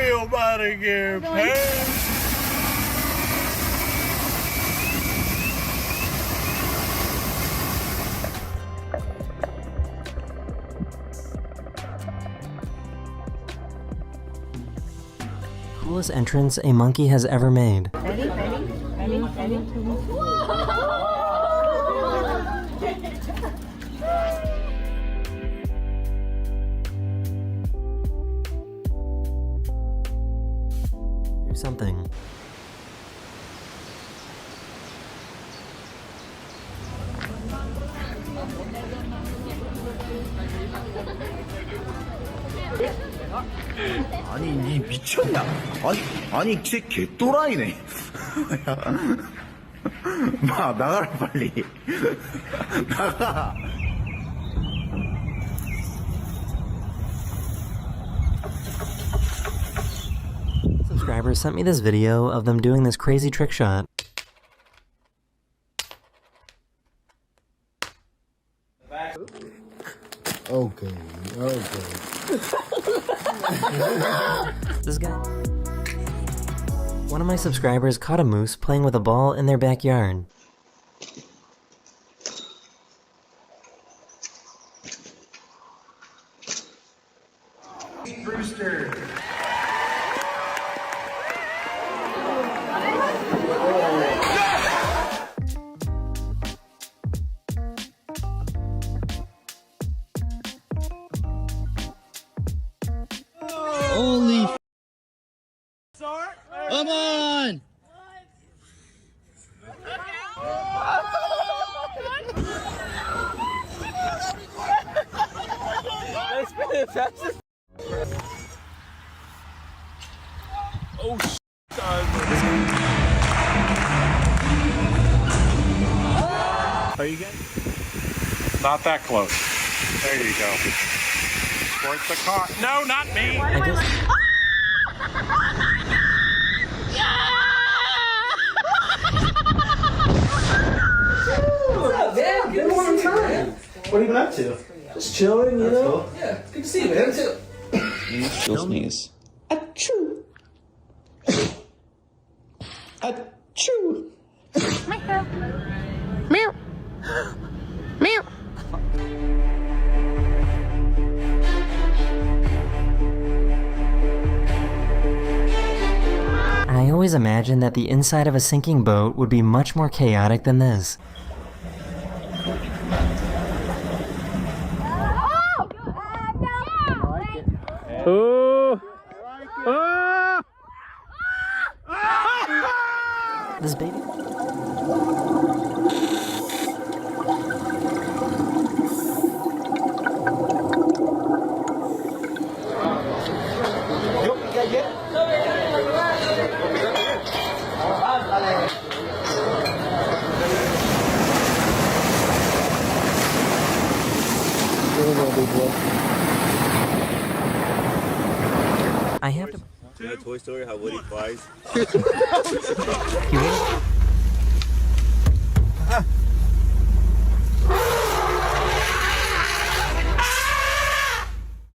feel bad again, Pam. Coolest entrance a monkey has ever made. Ready? Do something. 아니 니 미쳤냐? 아니 쟤 개또라이네. 마 나가라 빨리. 나가. Subscribers sent me this video of them doing this crazy trick shot. Okay. This guy. One of my subscribers caught a moose playing with a ball in their backyard. Brewster. Holy f***. Come on! Oh, Are you getting? not that close. There you go. Squirt the car. No, not me. I guess. Yeah, good morning time. What have you been up to? Just chilling, you know? cool. Yeah, good to see you, man. Too. She'll sneeze. Achoo. Achoo. Meow. Meow. I always imagined that the inside of a sinking boat would be much more chaotic than this. Oh. This baby. I have to. You know Toy Story, how Woody flies? You ready?